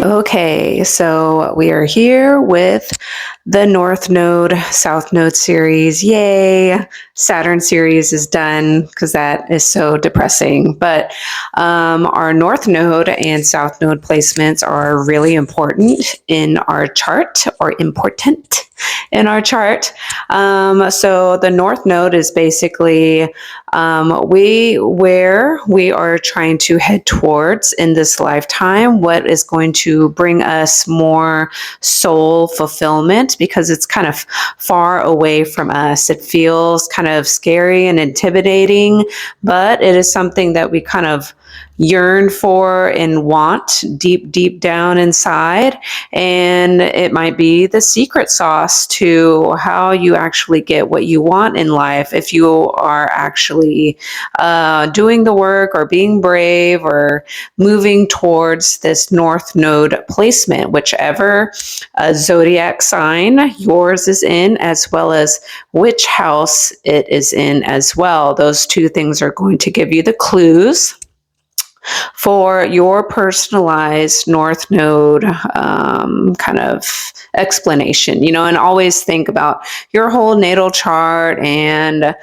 Okay, so we are here with the North Node, South Node series. Yay! Saturn series is done because that is so depressing. But our North Node and South Node placements are really important in our chart, or important in our chart. So the North Node is basically where we are trying to head towards in this lifetime, what is going to bring us more soul fulfillment, because it's kind of far away from us. It feels kind of scary and intimidating, but it is something that we kind of yearn for and want deep down inside. And it might be the secret sauce to how you actually get what you want in life if you are actually doing the work or being brave or moving towards this North Node placement, whichever zodiac sign yours is in, as well as which house it is in as well. Those two things are going to give you the clues for your personalized North Node kind of explanation, and always think about your whole natal chart and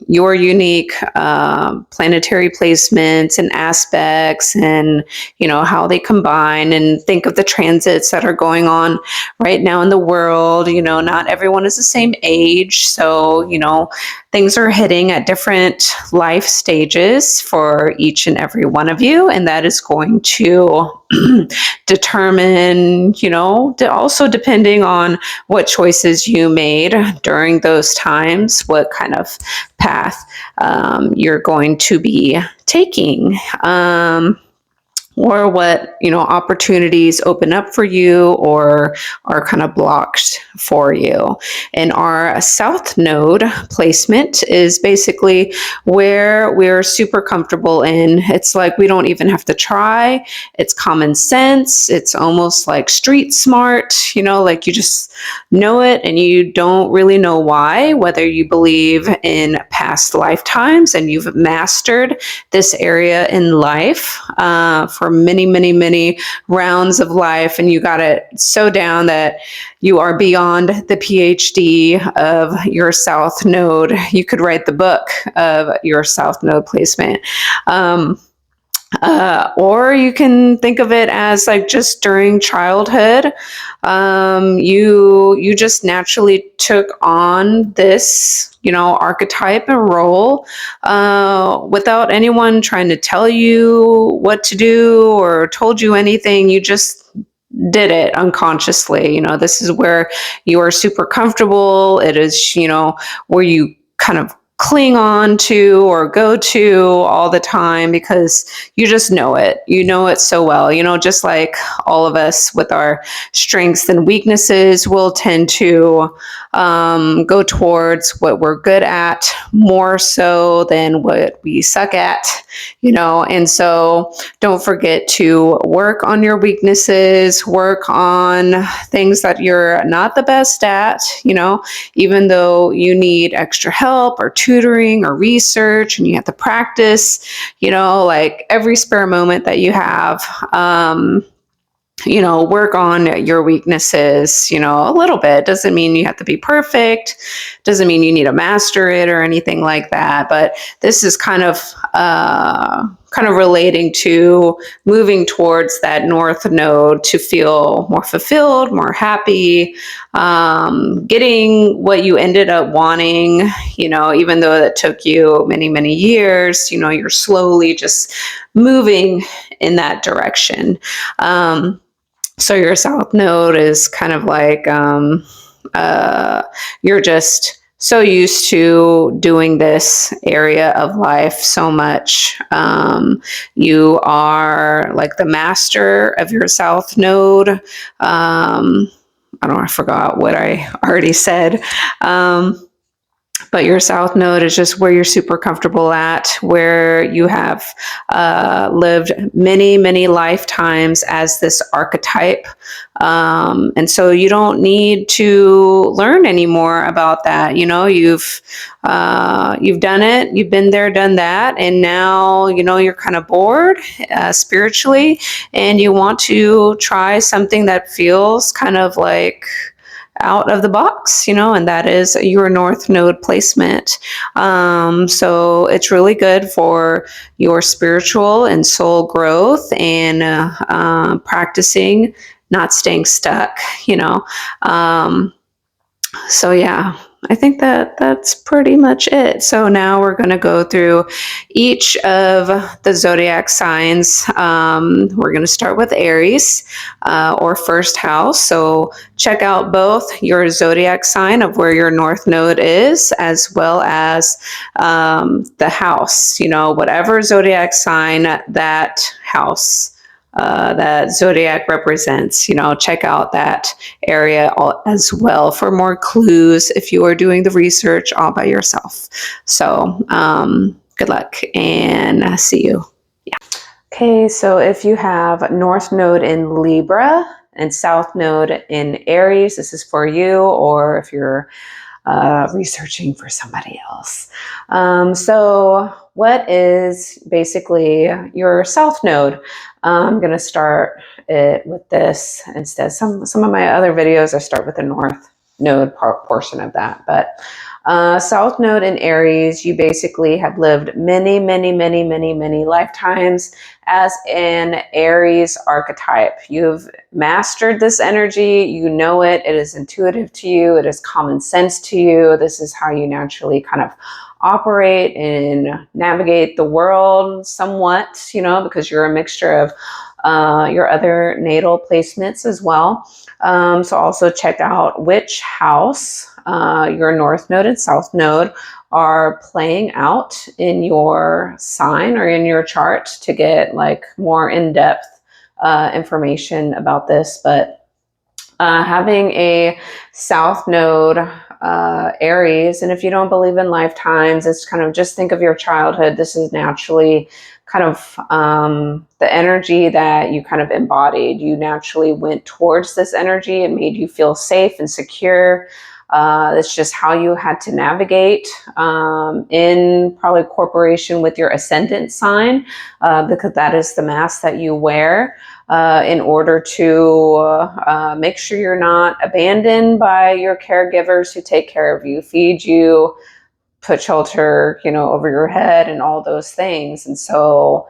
your unique planetary placements and aspects, and how they combine, and think of the transits that are going on right now in the world. Not everyone is the same age, so things are hitting at different life stages for each and every one of you, and that is going to determine, also depending on what choices you made during those times, what kind of path you're going to be taking. Or what opportunities open up for you or are kind of blocked for you. And our South Node placement is basically where we're super comfortable in. It's like we don't even have to try. It's common sense. It's almost like street smart, like you just know it and you don't really know why, whether you believe in past lifetimes and you've mastered this area in life for many rounds of life, and you got it so down that you are beyond the PhD of your South Node. You could write the book of your South Node placement. Or you can think of it as like just during childhood, you just naturally took on this, archetype and role without anyone trying to tell you what to do or told you anything. You just did it unconsciously. This is where you are super comfortable. It is, where you kind of cling on to or go to all the time because you just know it. You know it so well. Just like all of us with our strengths and weaknesses, will tend to go towards what we're good at more so than what we suck at, and so don't forget to work on your weaknesses, work on things that you're not the best at, even though you need extra help or tutoring or research and you have to practice, like every spare moment that you have, work on your weaknesses, a little bit. Doesn't mean you have to be perfect. Doesn't mean you need to master it or anything like that. But this is kind of relating to moving towards that North Node to feel more fulfilled, more happy, getting what you ended up wanting, even though that took you many years, you're slowly just moving in that direction. So your South Node is kind of like you're just so used to doing this area of life so much. You are like the master of your South Node. I forgot what I already said. But your south node is just where you're super comfortable at, where you have lived many, many lifetimes as this archetype. And so you don't need to learn anymore about that. You've done it, you've been there, done that, and now you're kind of bored spiritually, and you want to try something that feels kind of like out of the box, and that is your north node placement. So it's really good for your spiritual and soul growth, and practicing not staying stuck, so yeah, I think that's pretty much it. So now we're going to go through each of the zodiac signs. We're going to start with Aries, or first house. So check out both your zodiac sign of where your north node is, as well as the house, whatever zodiac sign that house, that zodiac represents. Check out that area as well for more clues if you are doing the research all by yourself. So good luck, and see you. Yeah. Okay, so if you have north node in Libra and south node in Aries, this is for you, or if you're researching for somebody else. So what is basically your south node? I'm going to start it with this instead. Some of my other videos, I start with the north node portion of that. But south node in Aries, you basically have lived many, many, many, many, many lifetimes as an Aries archetype. You've mastered this energy. You know it. It is intuitive to you. It is common sense to you. This is how you naturally kind of operate and navigate the world somewhat, because you're a mixture of your other natal placements as well. So also check out which house your north node and south node are playing out in your sign or in your chart to get like more in-depth information about this. But having a south node Aries, and if you don't believe in lifetimes, it's kind of just think of your childhood. This is naturally kind of the energy that you kind of embodied. You naturally went towards this energy. It made you feel safe and secure. It's just how you had to navigate in probably corporation with your ascendant sign, because that is the mask that you wear in order to make sure you're not abandoned by your caregivers who take care of you, feed you, put shelter, over your head and all those things. And so,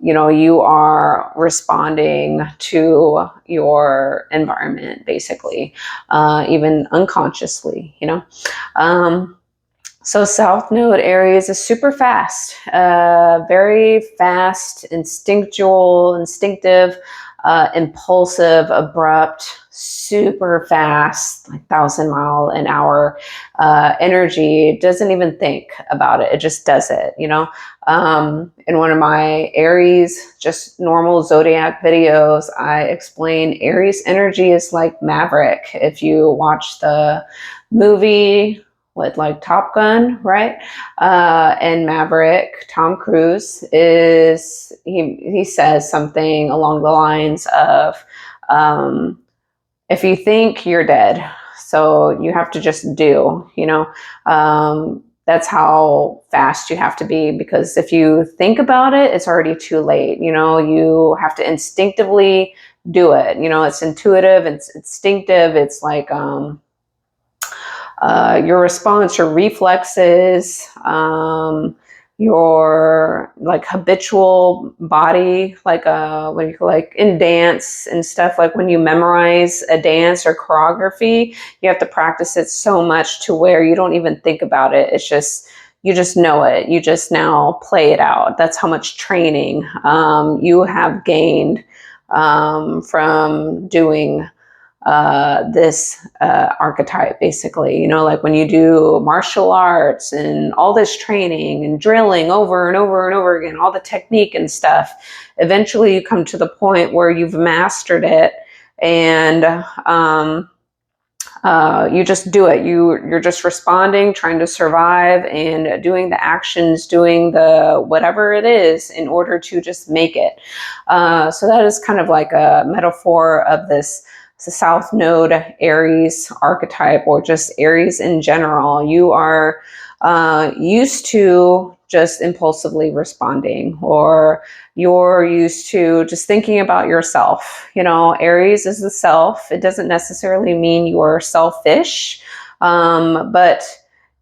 you are responding to your environment, basically, even unconsciously, So south node Aries is super fast, very fast, instinctive, impulsive, abrupt, super fast, like 1,000-mile-an-hour energy. Doesn't even think about it. It just does it, In one of my Aries, just normal zodiac videos, I explain Aries energy is like Maverick. If you watch the movie with like Top Gun, right? And Maverick, Tom Cruise he says something along the lines of, if you think, you're dead. So you have to just do, that's how fast you have to be, because if you think about it, it's already too late. You have to instinctively do it. It's intuitive, it's instinctive. It's like, your response, your reflexes, your like habitual body, like when you like in dance and stuff, like when you memorize a dance or choreography, you have to practice it so much to where you don't even think about it. It's just, you just know it. You just now play it out. That's how much training you have gained from doing this archetype, basically. Like when you do martial arts and all this training and drilling over and over and over again, all the technique and stuff, eventually you come to the point where you've mastered it, and You just do it. You're just responding, trying to survive, and doing the actions, doing the whatever it is in order to just make it. So that is kind of like a metaphor of this South Node Aries archetype, or just Aries in general. You are used to just impulsively responding, or you're used to just thinking about yourself. Aries is the self. It doesn't necessarily mean you're selfish, but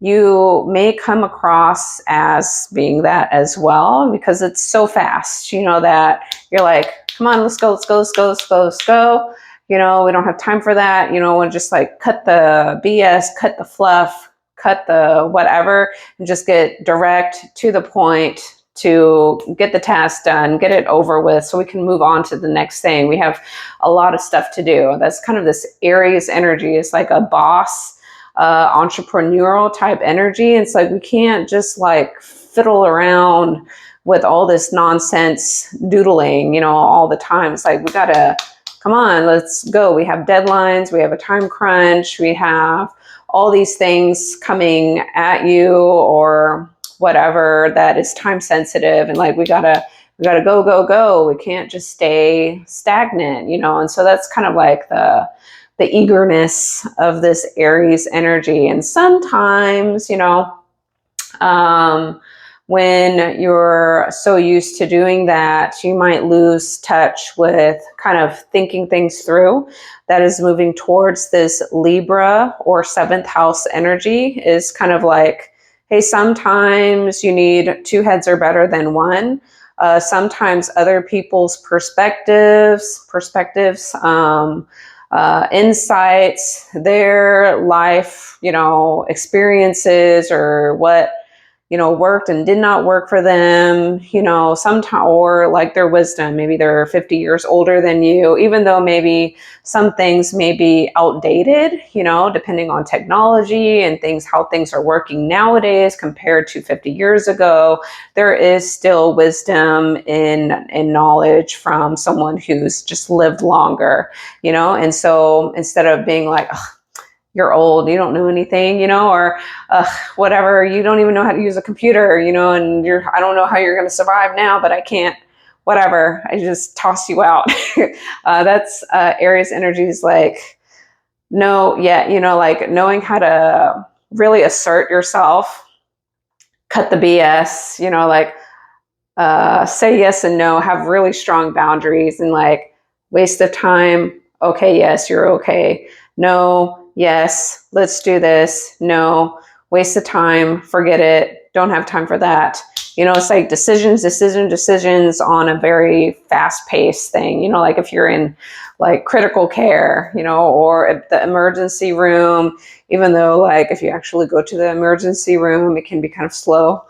you may come across as being that as well, because it's so fast, that you're like, come on, let's go, let's go, let's go, let's go, let's go. We don't have time for that. And just like cut the BS, cut the fluff, cut the whatever, and just get direct to the point to get the task done, get it over with, so we can move on to the next thing. We have a lot of stuff to do. That's kind of this Aries energy. It's like a boss, entrepreneurial type energy. It's like we can't just like fiddle around with all this nonsense doodling, all the time. It's like we gotta, come on, let's go. We have deadlines, we have a time crunch, we have all these things coming at you, or whatever that is time sensitive, and like we gotta go, go, go. We can't just stay stagnant, and so that's kind of like the eagerness of this Aries energy. And sometimes, when you're so used to doing that, you might lose touch with kind of thinking things through. That is moving towards this Libra or 7th house energy, is kind of like, hey, sometimes you need two heads are better than one. Sometimes other people's perspectives, insights, their life, experiences, or what worked and did not work for them, sometime, or like their wisdom. Maybe they're 50 years older than you, even though maybe some things may be outdated, depending on technology and how things are working nowadays compared to 50 years ago. There is still wisdom in knowledge from someone who's just lived longer, and so instead of being like, you're old, you don't know anything, or whatever, you don't even know how to use a computer, and I don't know how you're going to survive now, but I can't, whatever, I just toss you out. That's Aries energy, is like, no, yeah, like knowing how to really assert yourself, cut the BS, like say yes and no, have really strong boundaries, and like waste of time. Okay, yes, you're okay. No, yes, let's do this. No, waste of time, forget it, don't have time for that. It's like decisions on a very fast-paced thing. Like if you're in like critical care, or at the emergency room, even though like if you actually go to the emergency room, it can be kind of slow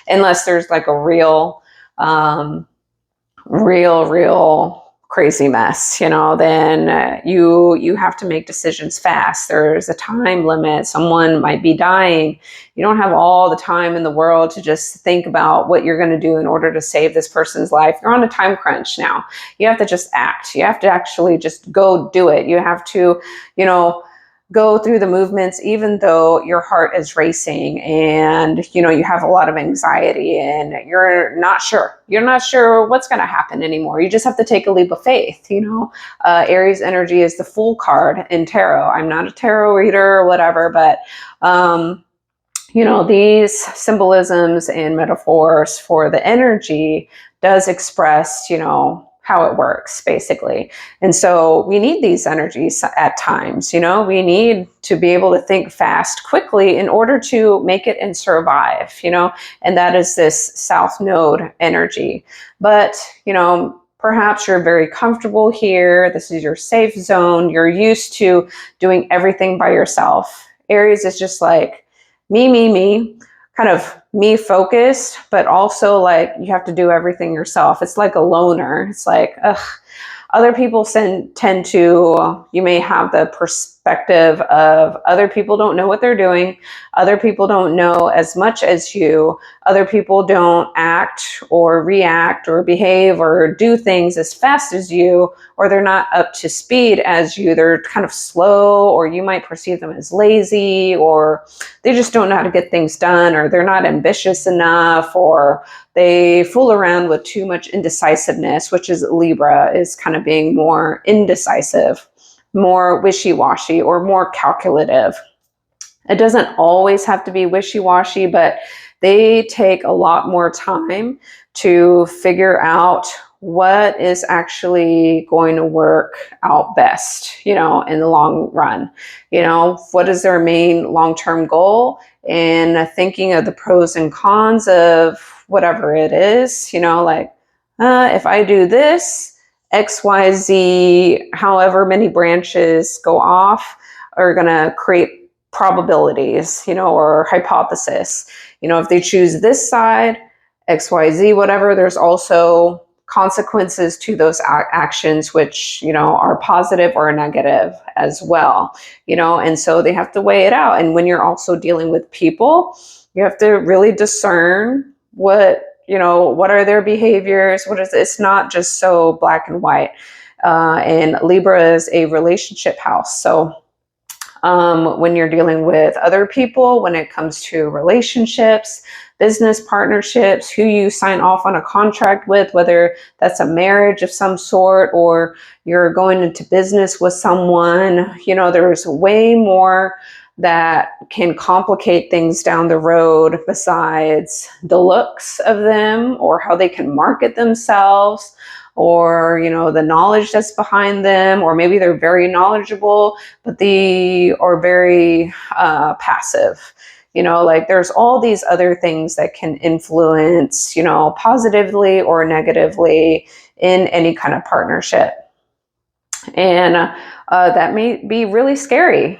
unless there's like a real crazy mess, then you have to make decisions fast. There's a time limit. Someone might be dying. You don't have all the time in the world to just think about what you're going to do in order to save this person's life. You're on a time crunch now. You have to just act. You have to actually just go do it. You have to, go through the movements, even though your heart is racing and, you have a lot of anxiety and you're not sure what's going to happen anymore. You just have to take a leap of faith. Aries energy is the Fool card in tarot. I'm not a tarot reader or whatever, but, these symbolisms and metaphors for the energy does express, how it works, basically. And so we need these energies at times, we need to be able to think fast, quickly, in order to make it and survive, and that is this South Node energy. But, perhaps you're very comfortable here. This is your safe zone. You're used to doing everything by yourself. Aries is just like me, kind of me focused, but also like you have to do everything yourself. It's like a loner. It's like, Other people tend to, you may have the perspective of other people don't know what they're doing. Other people don't know as much as you. Other people don't act or react or behave or do things as fast as you, or they're not up to speed as you. They're kind of slow, or you might perceive them as lazy, or they just don't know how to get things done, or they're not ambitious enough, or they fool around with too much indecisiveness, which is Libra, is kind of being more indecisive, more wishy-washy, or more calculative. It doesn't always have to be wishy-washy, but they take a lot more time to figure out what is actually going to work out best, in the long run. What is their main long-term goal? And thinking of the pros and cons of whatever it is, if I do this, XYZ, however many branches go off, are going to create probabilities, or hypothesis. If they choose this side, XYZ, whatever, there's also consequences to those actions, which, are positive or negative as well, and so they have to weigh it out. And when you're also dealing with people, you have to really discern what are their behaviors, it's not just so black and white. And Libra is a relationship house. So when you're dealing with other people, when it comes to relationships, business partnerships, who you sign off on a contract with, whether that's a marriage of some sort or you're going into business with someone, there's way more that can complicate things down the road besides the looks of them or how they can market themselves, or the knowledge that's behind them, or maybe they're very knowledgeable but they are very passive. There's all these other things that can influence, positively or negatively in any kind of partnership. And that may be really scary,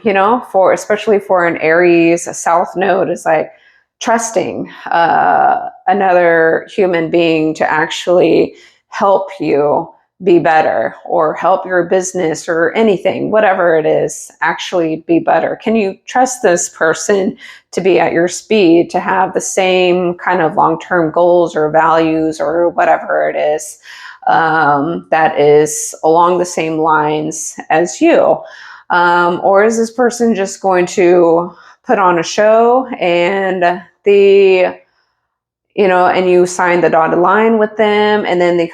especially for an Aries. A South Node is like trusting another human being to actually help you be better, or help your business or anything, whatever it is, actually be better. Can you trust this person to be at your speed, to have the same kind of long-term goals or values or whatever it is that is along the same lines as you? Or is this person just going to put on a show and and you sign the dotted line with them, and then they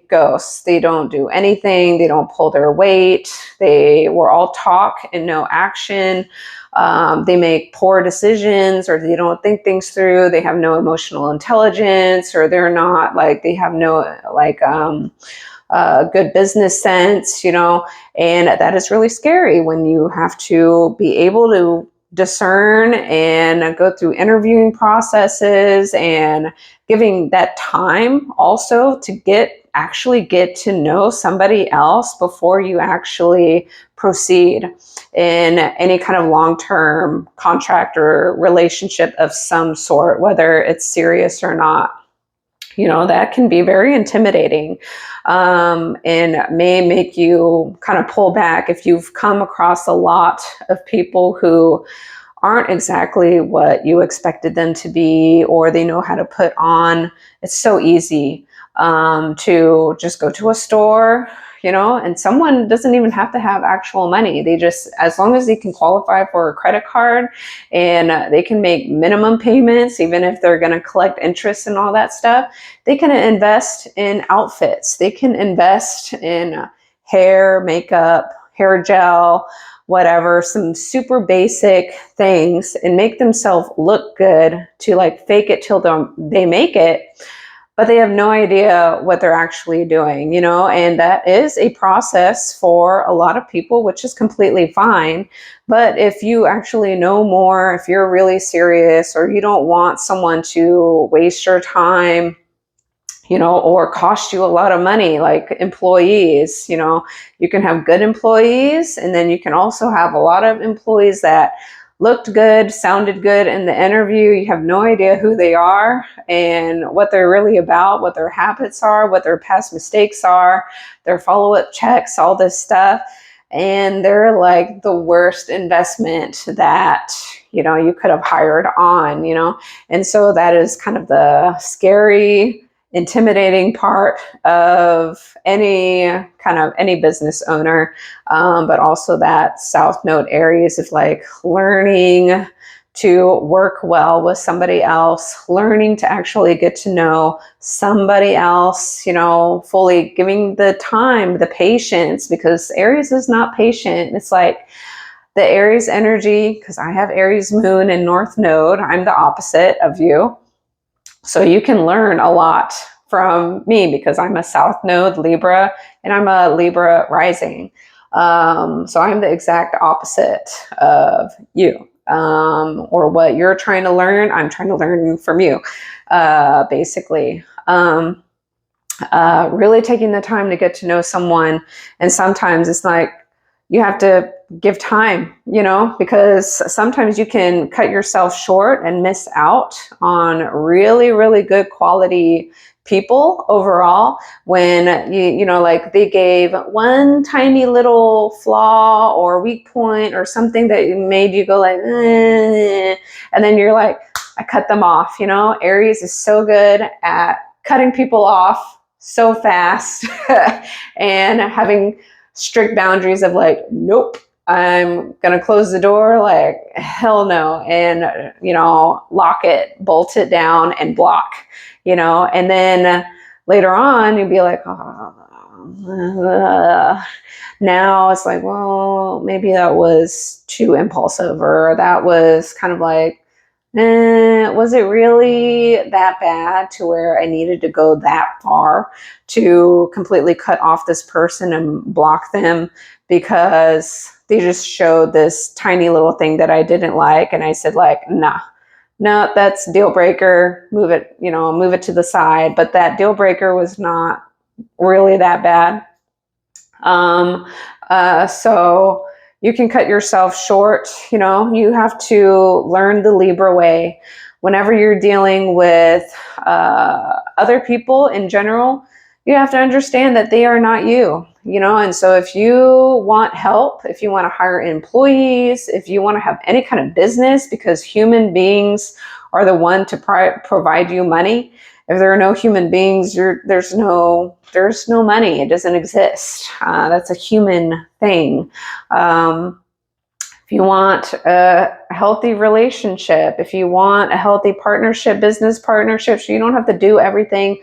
ghost. They don't do anything. They don't pull their weight. They were all talk and no action. They make poor decisions, or they don't think things through. They have no emotional intelligence, or they're not they have no good business sense, and that is really scary when you have to be able to discern and go through interviewing processes and giving that time also to actually get to know somebody else before you actually proceed in any kind of long-term contract or relationship of some sort, whether it's serious or not. That can be very intimidating, and may make you kind of pull back if you've come across a lot of people who aren't exactly what you expected them to be, or they know how to put on. It's so easy to just go to a store, and someone doesn't even have to have actual money. They just, as long as they can qualify for a credit card and they can make minimum payments, even if they're going to collect interest and all that stuff, they can invest in outfits. They can invest in hair, makeup, hair gel, whatever, some super basic things, and make themselves look good to fake it till they make it. But they have no idea what they're actually doing, and that is a process for a lot of people, which is completely fine. But if you actually know more, if you're really serious, or you don't want someone to waste your time, or cost you a lot of money, like employees, you can have good employees, and then you can also have a lot of employees that looked good, sounded good in the interview. You have no idea who they are and what they're really about, what their habits are, what their past mistakes are, their follow-up checks, all this stuff. And they're like the worst investment that, you could have hired on, And so that is kind of the scary, intimidating part of any business owner, but also that South Node Aries of like learning to work well with somebody else, learning to actually get to know somebody else, fully giving the time, the patience, because Aries is not patient. It's like the Aries energy, because I have Aries moon and North Node, I'm the opposite of you. So you can learn a lot from me because I'm a South Node Libra and I'm a Libra rising. So I'm the exact opposite of you. Or what you're trying to learn, I'm trying to learn from you, basically. Really taking the time to get to know someone. And sometimes it's like, you have to give time, because sometimes you can cut yourself short and miss out on really, really good quality people overall when like they gave one tiny little flaw or weak point or something that made you go like, and then you're like, I cut them off. Aries is so good at cutting people off so fast and having strict boundaries of like, nope, I'm going to close the door, like, hell no. And, lock it, bolt it down and block, and then later on you'd be like, now it's like, well, maybe that was too impulsive, or that was kind of like, was it really that bad to where I needed to go that far to completely cut off this person and block them because they just showed this tiny little thing that I didn't like? And I said like, nah, no, that's deal breaker. Move it to the side. But that deal breaker was not really that bad. So you can cut yourself short. You have to learn the Libra way. Whenever you're dealing with other people in general, you have to understand that they are not you, and so if you want help, if you want to hire employees, if you want to have any kind of business, because human beings are the one to provide you money. If there are no human beings, there's no money. It doesn't exist. That's a human thing. If you want a healthy relationship, if you want a healthy partnership, business partnerships, you don't have to do everything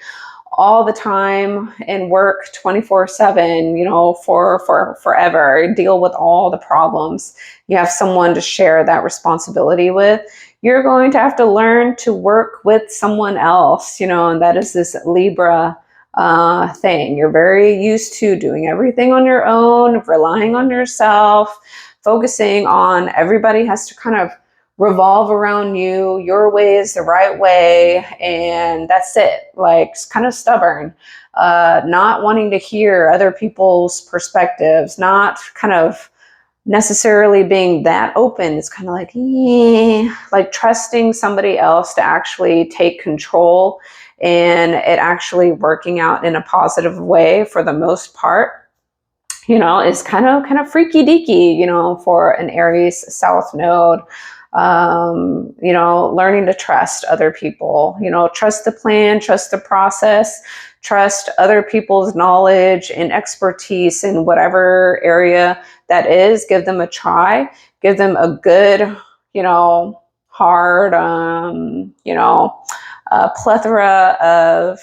all the time and work 24/7, for forever, deal with all the problems. You have someone to share that responsibility with. You're going to have to learn to work with someone else, and that is this Libra thing. You're very used to doing everything on your own, relying on yourself, focusing on everybody has to kind of revolve around you. Your way is the right way, and that's it. Like, it's kind of stubborn, not wanting to hear other people's perspectives, not kind of necessarily being that open. It's kind of like, like trusting somebody else to actually take control and it actually working out in a positive way for the most part. Is kind of freaky deaky, for an Aries South Node. Learning to trust other people, trust the plan, trust the process, trust other people's knowledge and expertise in whatever area that is. Give them a try, give them a good, hard, plethora of,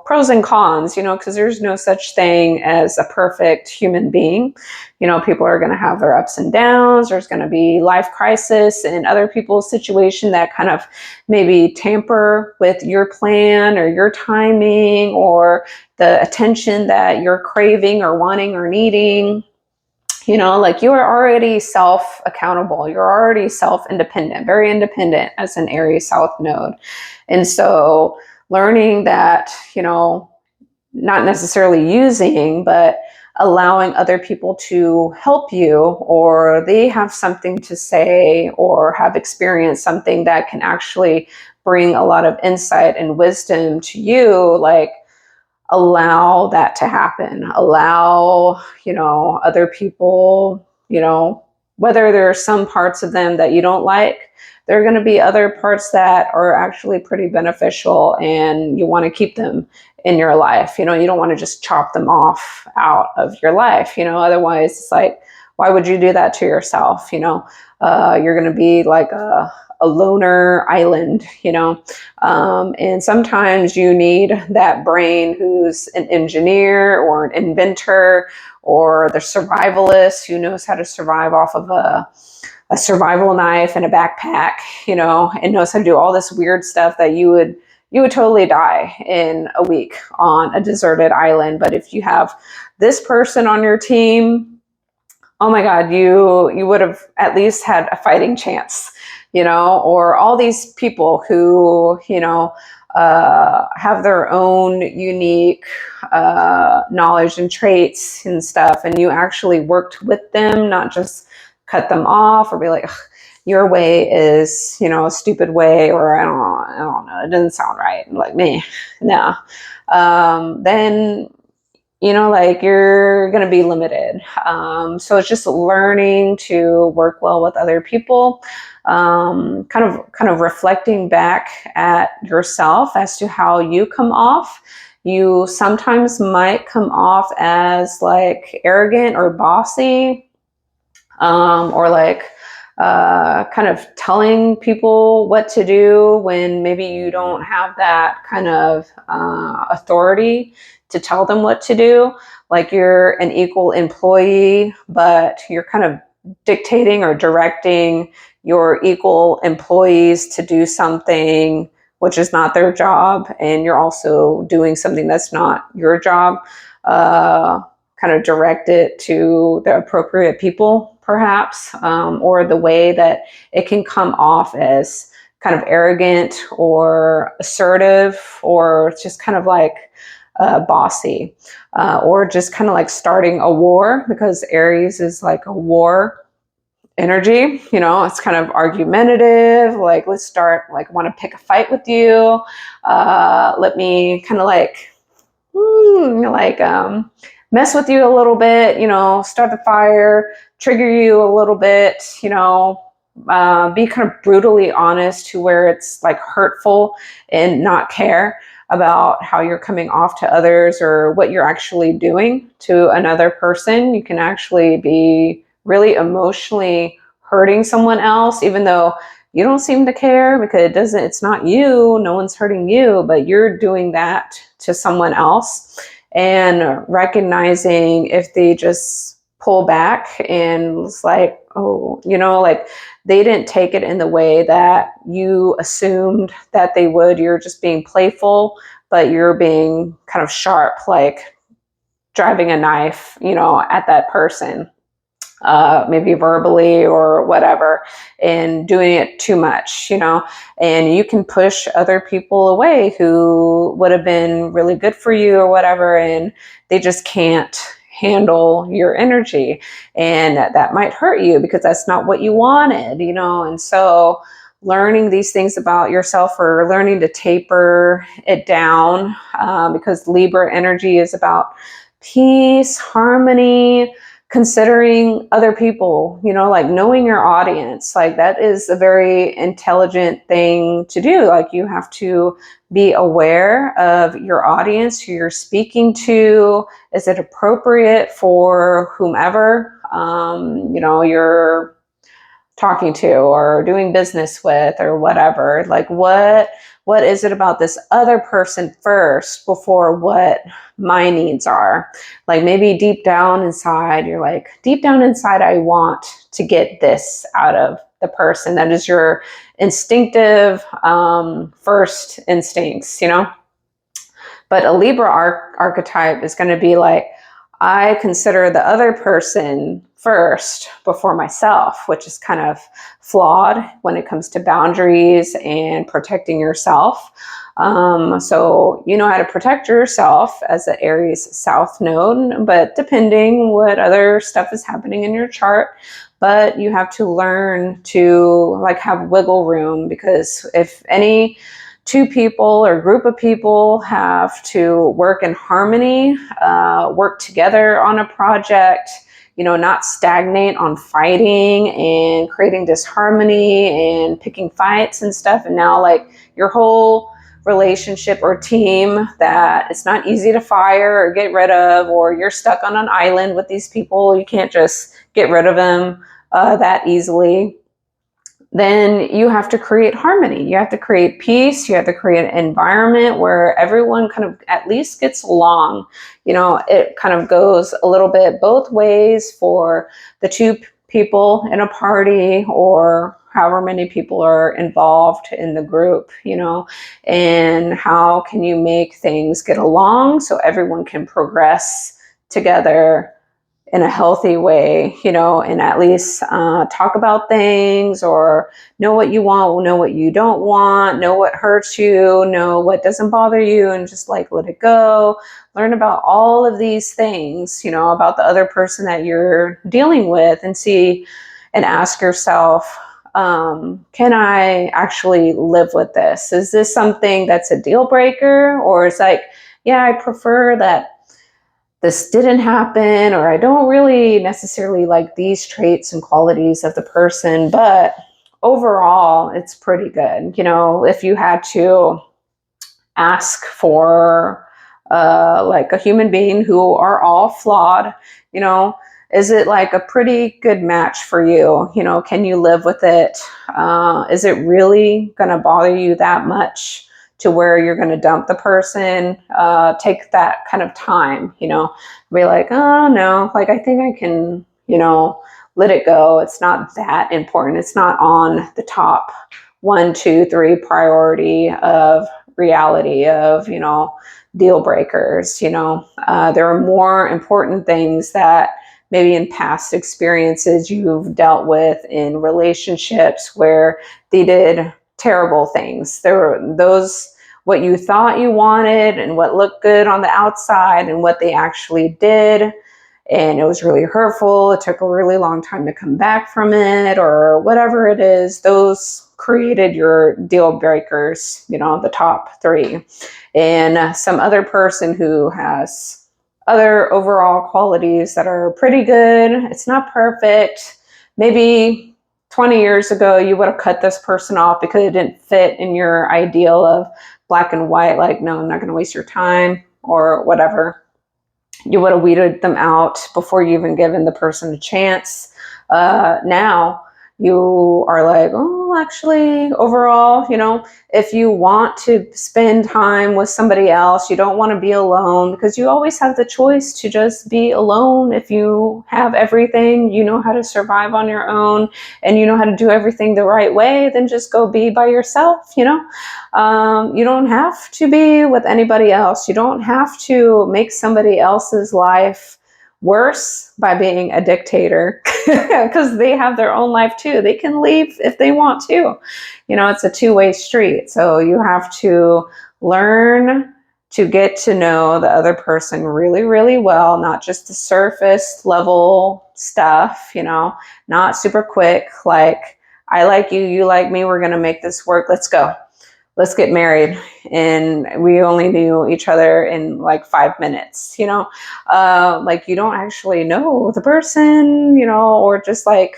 pros and cons, because there's no such thing as a perfect human being. People are going to have their ups and downs. There's going to be life crisis and other people's situation that kind of maybe tamper with your plan or your timing or the attention that you're craving or wanting or needing. Like you are already self-accountable. You're already self-independent, very independent as an Aries South Node. And so learning that, not necessarily using, but allowing other people to help you, or they have something to say or have experienced something that can actually bring a lot of insight and wisdom to you, like allow that to happen. Allow, other people, whether there are some parts of them that you don't like, there are going to be other parts that are actually pretty beneficial and you want to keep them in your life. You don't want to just chop them off out of your life. Otherwise it's like, why would you do that to yourself? You're going to be like a loner island, and sometimes you need that brain who's an engineer or an inventor or the survivalist who knows how to survive off of a survival knife and a backpack, and knows how to do all this weird stuff that you would totally die in a week on a deserted island. But if you have this person on your team, oh my God, you would have at least had a fighting chance, or all these people who, have their own unique knowledge and traits and stuff, and you actually worked with them, not just cut them off or be like, your way is, a stupid way, or I don't know, it doesn't sound right. Like me, no. Then like you're going to be limited. So it's just learning to work well with other people, kind of reflecting back at yourself as to how you come off. You sometimes might come off as like arrogant or bossy, or like kind of telling people what to do when maybe you don't have that kind of authority to tell them what to do. Like you're an equal employee, but you're kind of dictating or directing your equal employees to do something which is not their job, and you're also doing something that's not your job. Kind of direct it to the appropriate people, perhaps, or the way that it can come off as kind of arrogant or assertive, or just kind of like bossy, or just kind of like starting a war, because Aries is like a war energy. It's kind of argumentative, like let's start, like want to pick a fight with you, let me kind of like mess with you a little bit, start the fire, trigger you a little bit, be kind of brutally honest to where it's like hurtful, and not care about how you're coming off to others or what you're actually doing to another person. You can actually be really emotionally hurting someone else, even though you don't seem to care, because it's not you, no one's hurting you, but you're doing that to someone else. And recognizing if they just pull back and it's like, oh, like they didn't take it in the way that you assumed that they would. You're just being playful, but you're being kind of sharp, like driving a knife, at that person, maybe verbally or whatever, and doing it too much, and you can push other people away who would have been really good for you or whatever, and they just can't handle your energy, and that might hurt you because that's not what you wanted, and so learning these things about yourself, or learning to taper it down, because Libra energy is about peace, harmony, considering other people, like knowing your audience. Like that is a very intelligent thing to do. Like you have to be aware of your audience, who you're speaking to. Is it appropriate for whomever, you're talking to or doing business with or whatever? Like what is it about this other person first before what my needs are? Like maybe deep down inside, you're like, deep down inside, I want to get this out of the person. That is your instinctive first instincts, But a Libra archetype is going to be like, I consider the other person first before myself, which is kind of flawed when it comes to boundaries and protecting yourself. So you know how to protect yourself as the Aries South node, but depending what other stuff is happening in your chart, but you have to learn to like have wiggle room, because if any two people or group of people have to work in harmony, work together on a project, you know, not stagnate on fighting and creating disharmony and picking fights and stuff. And now like your whole relationship or team that it's not easy to fire or get rid of, or you're stuck on an island with these people, you can't just get rid of them that easily, then you have to create harmony. You have to create peace. You have to create an environment where everyone kind of at least gets along. You know, it kind of goes a little bit both ways for the two people in a party, or however many people are involved in the group, you know, and how can you make things get along so everyone can progress together in a healthy way, you know, and at least talk about things, or know what you want, know what you don't want, know what hurts you, know what doesn't bother you, and just like let it go. Learn about all of these things, you know, about the other person that you're dealing with, and see and ask yourself, can I actually live with this? Is this something that's a deal breaker? Or it's like, yeah, I prefer that this didn't happen, or I don't really necessarily like these traits and qualities of the person, but overall it's pretty good. You know, if you had to ask for like a human being who are all flawed, you know, is it like a pretty good match for you? You know, can you live with it? Is it really going to bother you that much to where you're going to dump the person? Take that kind of time, you know, be like, oh no, like I think I can, you know, let it go. It's not that important. It's not on the top 1, 2, 3 priority of reality of, you know, deal breakers. You know, there are more important things that maybe in past experiences you've dealt with in relationships where they did terrible things. There were those, what you thought you wanted and what looked good on the outside and what they actually did, and it was really hurtful. It took a really long time to come back from it, or whatever it is. Those created your deal breakers, you know, the top 3. And some other person who has other overall qualities that are pretty good. It's not perfect. Maybe 20 years ago, you would have cut this person off because it didn't fit in your ideal of black and white. Like, no, I'm not going to waste your time, or whatever. You would have weeded them out before you even given the person a chance. Now you are like, oh, actually, overall, you know, if you want to spend time with somebody else, you don't want to be alone, because you always have the choice to just be alone. If you have everything, you know how to survive on your own, and you know how to do everything the right way, then just go be by yourself, you know. You don't have to be with anybody else. You don't have to make somebody else's life worse by being a dictator, because they have their own life too. They can leave if they want to. You know, it's a two-way street. So you have to learn to get to know the other person really, really well, not just the surface level stuff, you know, not super quick, like, I like you, you like me, we're going to make this work, let's go. Let's get married. And we only knew each other in like 5 minutes, you know, like you don't actually know the person, you know, or just like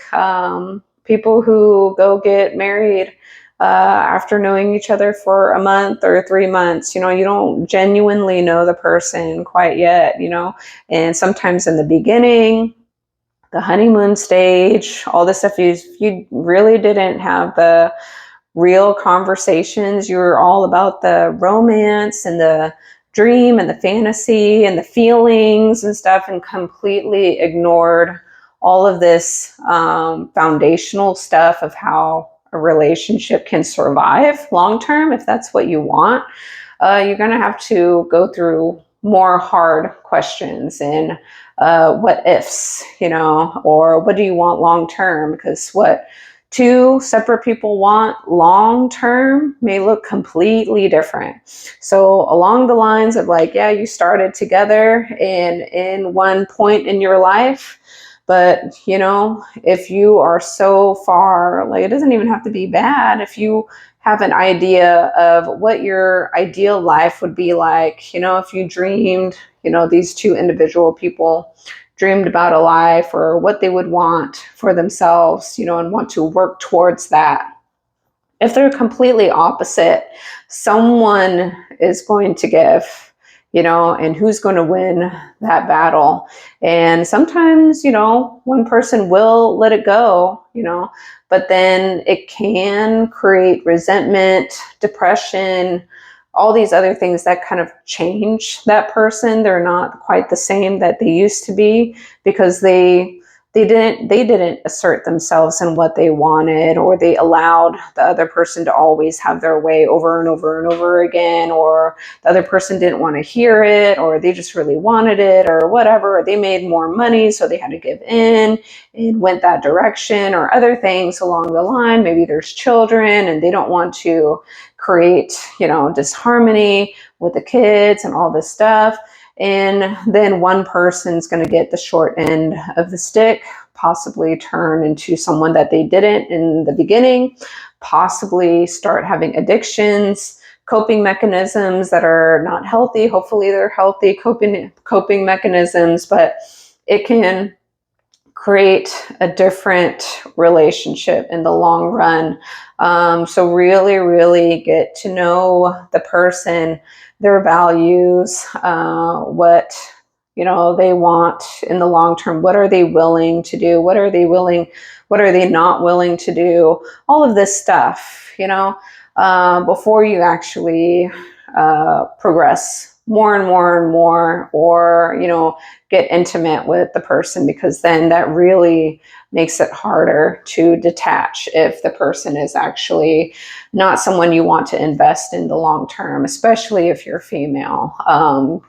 people who go get married after knowing each other for a month or 3 months, you know, you don't genuinely know the person quite yet, you know, and sometimes in the beginning, the honeymoon stage, all this stuff, you really didn't have the real conversations. You were all about the romance and the dream and the fantasy and the feelings and stuff, and completely ignored all of this foundational stuff of how a relationship can survive long term. If that's what you want, you're going to have to go through more hard questions and what ifs, or what do you want long term? Because what two separate people want long term may look completely different. So along the lines of like, yeah, you started together in one point in your life, but if you are so far, like, it doesn't even have to be bad. If you have an idea of what your ideal life would be like, if you dreamed, these two individual people dreamed about a life or what they would want for themselves, and want to work towards that. If they're completely opposite, someone is going to give, and who's going to win that battle. And sometimes, one person will let it go, but then it can create resentment, depression, all these other things that kind of change that person. They're not quite the same that they used to be because they didn't assert themselves in what they wanted, or they allowed the other person to always have their way over and over and over again, or the other person didn't want to hear it, or they just really wanted it, or whatever. They made more money, so they had to give in and went that direction, or other things along the line. Maybe there's children and they don't want to create, disharmony with the kids and all this stuff. And then one person's going to get the short end of the stick, possibly turn into someone that they didn't in the beginning, possibly start having addictions, coping mechanisms that are not healthy. Hopefully they're healthy coping mechanisms, but it can create a different relationship in the long run. So really, really get to know the person, their values, what they want in the long term. What are they willing to do? What are they not willing to do? All of this stuff, before you actually progress more and more and more, or get intimate with the person, because then that really makes it harder to detach if the person is actually not someone you want to invest in the long term, especially if you're female.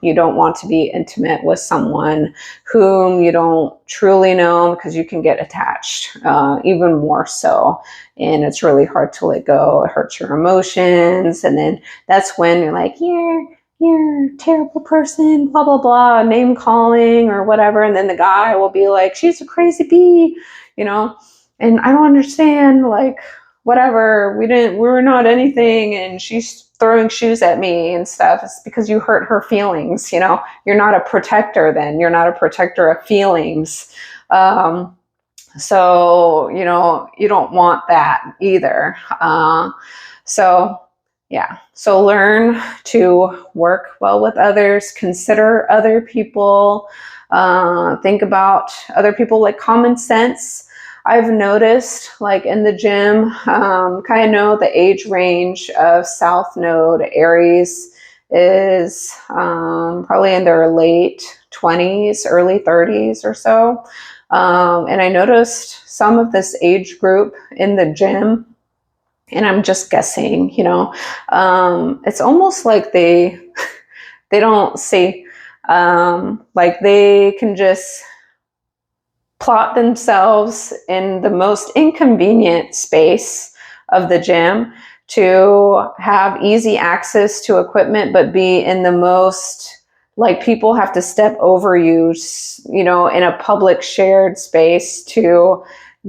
You don't want to be intimate with someone whom you don't truly know, because you can get attached even more so, and it's really hard to let go. It hurts your emotions, and then that's when you're like, you're a terrible person, blah, blah, blah, name calling or whatever. And then the guy will be like, she's a crazy bee, and I don't understand, like, whatever, we're not anything, and she's throwing shoes at me and stuff. It's because you hurt her feelings, you're not a protector then. You're not a protector of feelings. So, you don't want that either. So learn to work well with others, consider other people, think about other people, like common sense. I've noticed, like in the gym, kind of know the age range of South Node Aries is probably in their late 20s, early 30s or so. And I noticed some of this age group in the gym, and I'm just guessing, it's almost like they don't see, like they can just plot themselves in the most inconvenient space of the gym to have easy access to equipment, but be in the most, like, people have to step over you, in a public shared space to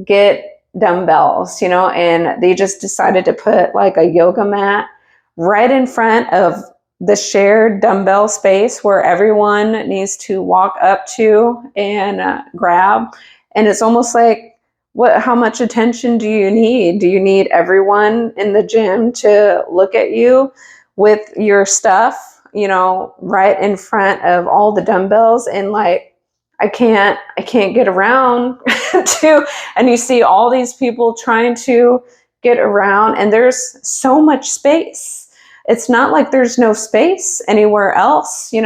get dumbbells, and they just decided to put like a yoga mat right in front of the shared dumbbell space where everyone needs to walk up to and grab. And it's almost like, how much attention do you need? Do you need everyone in the gym to look at you with your stuff, right in front of all the dumbbells? And like, I can't get around to, and you see all these people trying to get around, and there's so much space. It's not like there's no space anywhere else, and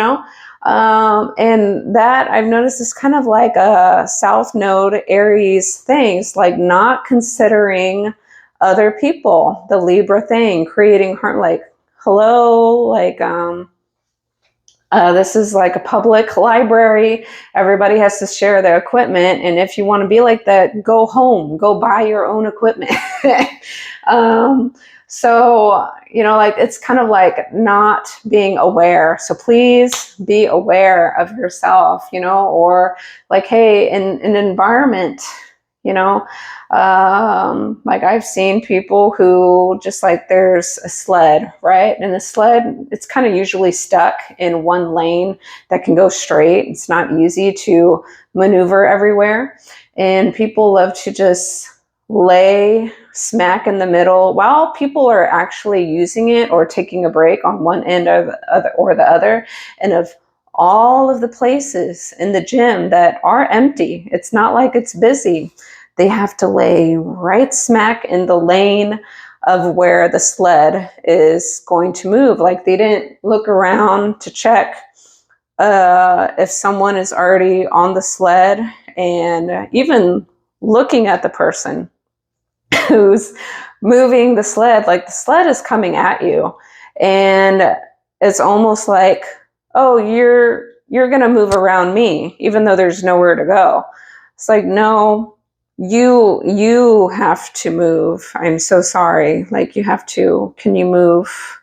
that I've noticed is kind of like a South Node Aries thing. It's like not considering other people, the Libra thing, creating harm, like, hello, like, This is like a public library. Everybody has to share their equipment. And if you want to be like that, go home, go buy your own equipment. So, like it's kind of like not being aware. So please be aware of yourself, or like, hey, in an environment, like I've seen people who just like there's a sled, right? And the sled, it's kind of usually stuck in one lane that can go straight. It's not easy to maneuver everywhere. And people love to just lay smack in the middle while people are actually using it or taking a break on one end or the other. And of all of the places in the gym that are empty, it's not like it's busy. They have to lay right smack in the lane of where the sled is going to move. Like they didn't look around to check if someone is already on the sled, and even looking at the person who's moving the sled, like the sled is coming at you, and it's almost like, oh, you're going to move around me, even though there's nowhere to go. It's like, no, you have to move. I'm so sorry. Like you have to, can you move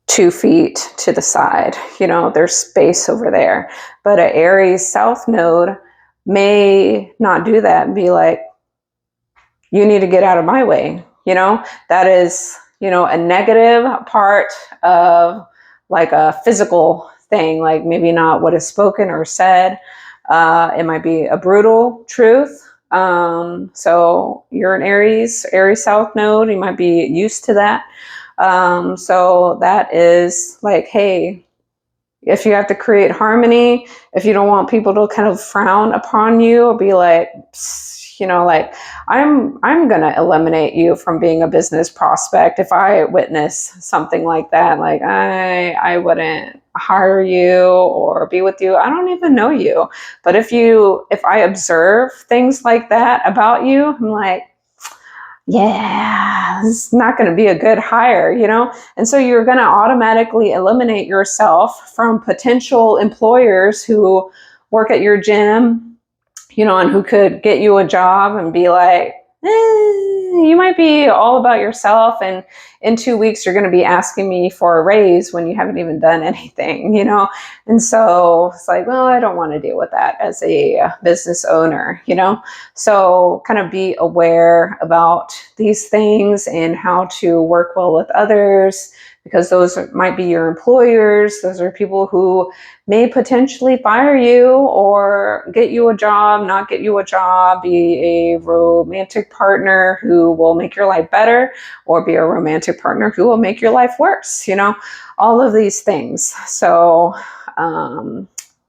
2 feet to the side? There's space over there. But an Aries South node may not do that and be like, you need to get out of my way. That is, a negative part of like a physical thing, like maybe not what is spoken or said. It might be a brutal truth. So you're an Aries South node, you might be used to that. So that is like, hey, if you have to create harmony, if you don't want people to kind of frown upon you or be like, like I'm going to eliminate you from being a business prospect. If I witness something like that, like I wouldn't hire you or be with you. I don't even know you. But if I observe things like that about you, I'm like, yeah, this is not going to be a good hire, And so you're going to automatically eliminate yourself from potential employers who work at your gym, and who could get you a job and be like, you might be all about yourself, and in 2 weeks you're going to be asking me for a raise when you haven't even done anything, And so it's like, well, I don't want to deal with that as a business owner, So kind of be aware about these things and how to work well with others, because those might be your employers. Those are people who may potentially fire you or get you a job, not get you a job, be a romantic partner who will make your life better, or be a romantic partner who will make your life worse, all of these things. So,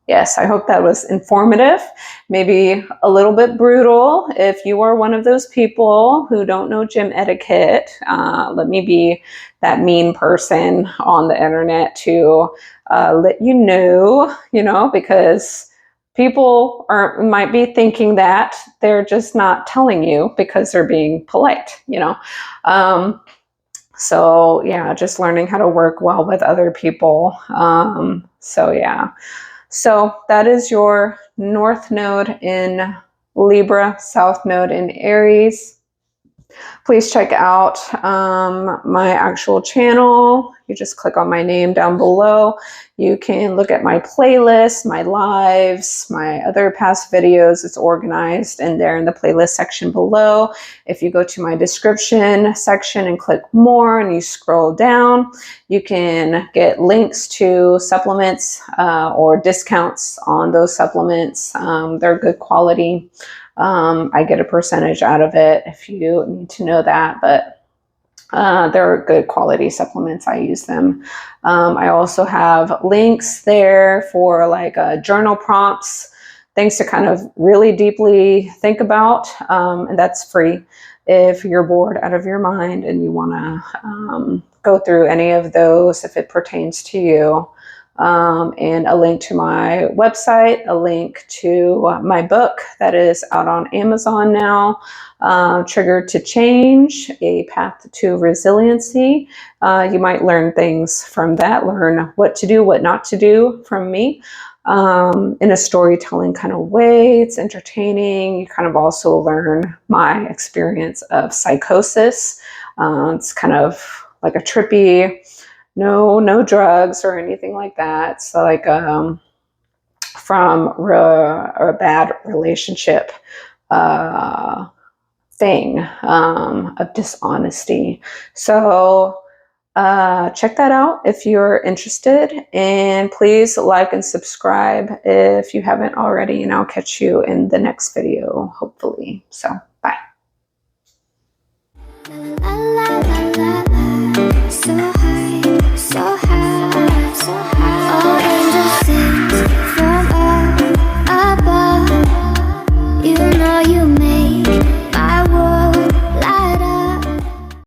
yes, I hope that was informative, maybe a little bit brutal. If you are one of those people who don't know gym etiquette, let me be that mean person on the internet to let you know, because people might be thinking that they're just not telling you because they're being polite, So yeah, just learning how to work well with other people. So yeah. So that is your North Node in Libra, South Node in Aries. Please check out my actual channel. You just click on my name down below. You can look at my playlist, my lives, my other past videos. It's organized in there in the playlist section below. If you go to my description section and click more and you scroll down, you can get links to supplements or discounts on those supplements. They're good quality. I get a percentage out of it if you need to know that, but they're good quality supplements. I use them. I also have links there for like journal prompts, things to kind of really deeply think about, and that's free if you're bored out of your mind and you want to go through any of those if it pertains to you. and a link to my website, a link to my book that is out on Amazon now, Triggered to Change, A Path to Resiliency. You might learn things from that, learn what to do, what not to do from me. In a storytelling kind of way. It's entertaining. You kind of also learn my experience of psychosis. It's kind of like a trippy, no drugs or anything like that. So like from a bad relationship thing of dishonesty. So check that out if you're interested, and please like and subscribe if you haven't already, and I'll catch you in the next video, hopefully. So bye. So high, so high.